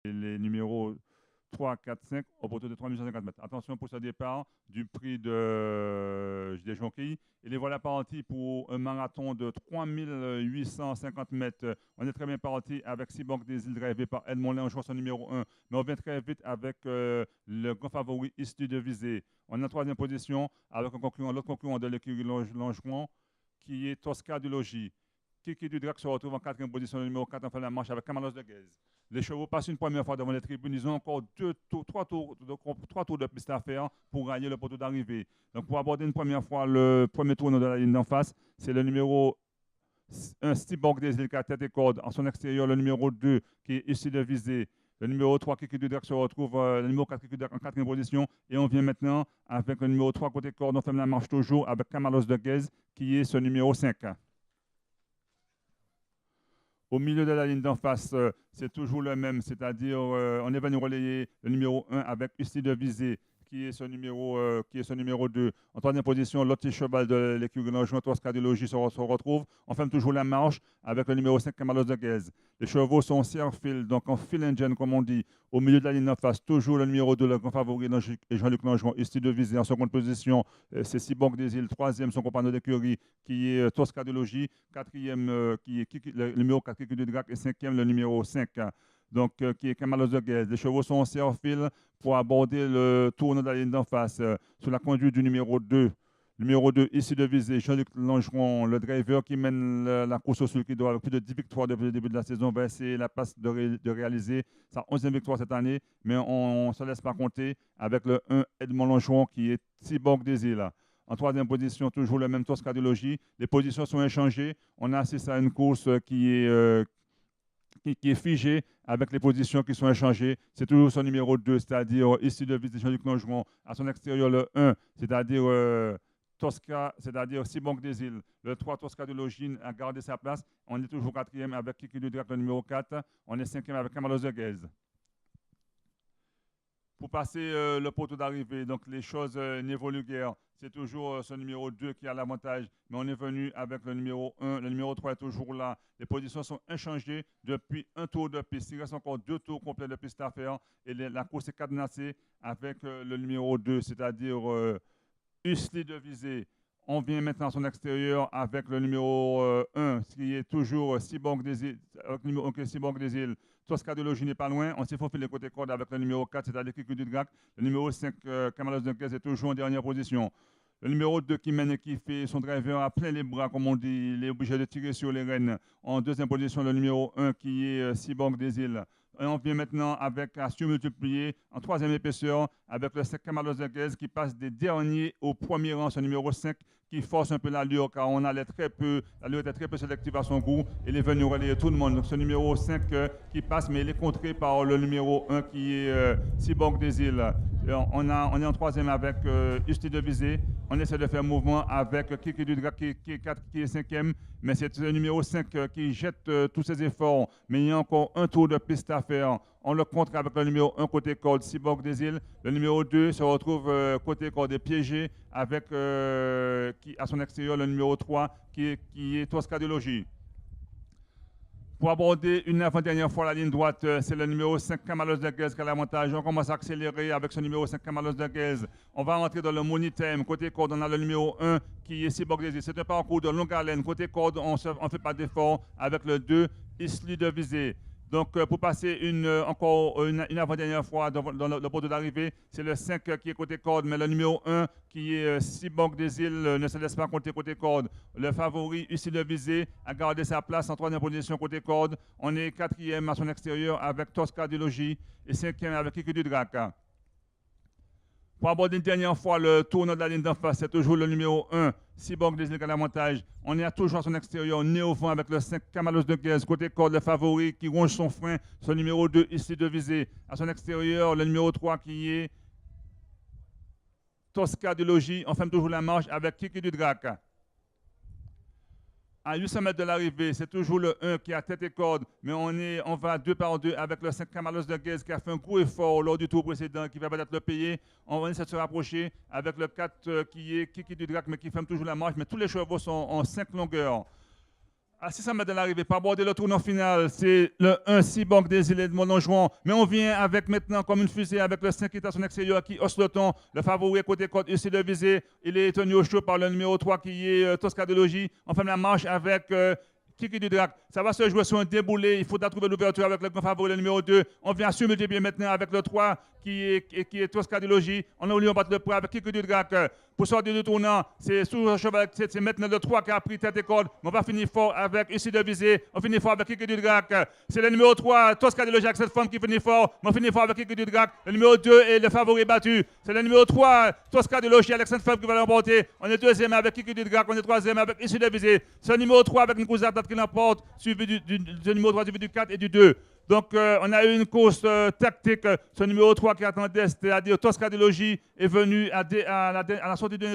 les numéros 3, 4, 5 au poteau de 3150 mètres. Attention pour ce départ du prix des jonquilles. Et les voilà partis pour un marathon de 3850 mètres. On est très bien parti avec Cyborg des îles drivé par Edmond Léongeon, son numéro 1. Mais on vient très vite avec le grand favori issu de Visée. On est en troisième position avec l'autre concurrent de l'écurie Longeron qui est Tosca du Logis. Kiki Dudrac se retrouve en quatrième position, le numéro 4 en fin de la marche avec Camalos de Guèze. Les chevaux passent une première fois devant les tribunes. Ils ont encore trois tours de piste à faire pour gagner le poteau d'arrivée. Donc, pour aborder une première fois le premier tour de la ligne d'en face, c'est le numéro 1, Cyborg des îles qui a tête et corde. En son extérieur, le numéro 2 qui est issu de Visée. Le numéro 3, Kiki Dudrac, se retrouve, le numéro 4, Kiki Dudrac, en quatrième position. Et on vient maintenant avec le numéro 3 côté corde. On ferme la marche toujours avec Camalos de Guèze qui est ce numéro 5. Au milieu de la ligne d'en face, c'est toujours le même, c'est-à-dire on est venu relayer le numéro 1 avec Usti de Visée, qui est son numéro 2. En troisième position, l'autre cheval de l'écurie Longeron, Tosca du Logis, se retrouve. On ferme toujours la marche avec le numéro 5, Camalos de Guèze. Les chevaux sont fil, donc en fil engine, comme on dit. Au milieu de la ligne d'en face, toujours le numéro 2, le grand favori, Jean-Luc Longeron, Usti de Visée. En seconde position, c'est Cyborg des îles. Troisième, son compagnon d'écurie, qui est Tosca de Logis. Quatrième, qui est le numéro 4, Kiki Dudrac. Et cinquième, le numéro 5. Donc, qui est Camalos de Guèze. Les chevaux sont en fil pour aborder le tournoi de la ligne d'en face sous la conduite du numéro 2. Numéro 2, ici de Visée, Jean-Luc Longeron, le driver qui mène la course au sulky d'or avec plus de 10 victoires depuis le début de la saison, va essayer la passe de réaliser sa 11e victoire cette année, mais on ne se laisse pas compter avec le 1, Edmond Longeron, qui est Cyborg des îles. En troisième position, toujours le même Tosca du Logis. Les positions sont échangées. On assiste à une course qui est figé avec les positions qui sont échangées. C'est toujours son numéro 2, c'est-à-dire ici de Visée Jean-Luc Longeron. À son extérieur, le 1, c'est-à-dire Tosca, c'est-à-dire Cyborg des îles. Le 3, Tosca de Logis a gardé sa place. On est toujours quatrième avec Kiki Dudrac, le numéro 4. On est cinquième avec Camalos de Guèze. Pour passer le poteau d'arrivée, donc les choses n'évoluent guère. C'est toujours ce numéro 2 qui a l'avantage, mais on est venu avec le numéro 1. Le numéro 3 est toujours là. Les positions sont inchangées depuis un tour de piste. Il reste encore 2 tours complets de piste à faire et la course est cadenassée avec le numéro 2, c'est-à-dire Usli de Visée. On vient maintenant à son extérieur avec le numéro 1, qui est toujours Cyborg des îles. Cyborg des îles. Tosca de Logis n'est pas loin. On s'est faufilé côté corde avec le numéro 4, c'est-à-dire Kiki Dudrac. Le numéro 5, Camalos de Guèze, est toujours en dernière position. Le numéro 2 qui mène et qui fait son driver à plein les bras, comme on dit, il est obligé de tirer sur les rênes. En deuxième position, le numéro 1 qui est Cyborg des îles. Et on vient maintenant avec un surmultiplié en troisième épaisseur avec le 5 Camalos de Guèze qui passe des derniers au premier rang, ce numéro 5 qui force un peu l'allure car on allait très peu, l'allure était très peu sélective à son goût. Il est venu relayer tout le monde. Donc ce numéro 5 qui passe, mais il est contré par le numéro 1 qui est Cyborg des îles. On est en troisième avec Usti de Visée. On essaie de faire mouvement avec Kiki Dudrac qui est cinquième, mais c'est le numéro 5 qui jette tous ses efforts. Mais il y a encore un tour de piste à faire. On le contre avec le numéro 1 côté corde, Cyborg des îles. Le numéro 2 se retrouve côté corde et piégé avec à son extérieur le numéro 3 qui est Tosca du Logis. Pour aborder une avant-dernière fois la ligne droite, c'est le numéro 5 Camalos de Guèze qui a l'avantage. On commence à accélérer avec ce numéro 5 Camalos de Guèze. On va rentrer dans le money time. Côté corde, on a le numéro 1 qui est Cyborg des îles. C'est un parcours de longue haleine. Côté corde, on ne fait pas d'effort avec le 2 Isli de Visée. Donc, pour passer encore une avant-dernière fois dans le poteau d'arrivée, c'est le 5 qui est côté corde, mais le numéro 1 qui est Cyborg des îles ne se laisse pas compter côté corde. Le favori, ici de Visée, a gardé sa place en troisième position côté corde. On est quatrième à son extérieur avec Tosca du Logis et cinquième avec Kiki Dudrac. Pour aborder une dernière fois le tournoi de la ligne d'en face, c'est toujours le numéro 1, Cyborg des îles qui a l'avantage. On est toujours à son extérieur, né au vent avec le 5 Camalos de Guèze, côté corde, le favori qui ronge son frein, son numéro 2 ici de Visée. À son extérieur, le numéro 3 qui est Tosca du Logis. On ferme toujours la marche avec Kiki Dudrac. À 800 mètres de l'arrivée, c'est toujours le 1 qui a tête et corde, mais on va 2 par 2 avec le 5 Camalos de Guèze qui a fait un gros effort lors du tour précédent, qui va peut-être le payer. On va essayer de se rapprocher avec le 4 qui est Kiki Dudrac, mais qui ferme toujours la marche. Mais tous les chevaux sont en 5 longueurs. À 600 mètres de l'arrivée, pas aborder le tournant final, c'est le 1 Cyborg des îles de Mononjuan. Mais on vient avec maintenant comme une fusée avec le 5 qui est à son extérieur qui hausse le ton. Le favori côté côte ici de visée. Il est tenu au chaud par le numéro 3 qui est Toscadologie. On fait la marche avec Kiki du Drac. Ça va se jouer sur un déboulé. Il faudra trouver l'ouverture avec le grand favori, le numéro 2. On vient sur multiplier maintenant avec le 3 qui est Toscadologie. On a oublié, on bat le poids avec Kiki du Drac. Pour sortir du tournant, c'est sous le cheval, c'est maintenant le 3 qui a pris tête et corde. Mais on va finir fort avec ici de visée. On finit fort avec Kiki du Drac. C'est le numéro 3, Toscadologie avec cette femme qui finit fort. Mais on finit fort avec Kiki du Drac. Le numéro 2 est le favori battu. C'est le numéro 3, Toscadologie avec cette femme qui va l'emporter. On est deuxième avec Kiki du Drac. On est troisième avec ici de visée. C'est le numéro 3 avec une cousette qui l'emporte, suivi du numéro 3, suivi du 4 et du 2. Donc, on a eu une course tactique. Ce numéro 3 qui attendait, c'est-à-dire Toscadologie, est venu à la sortie de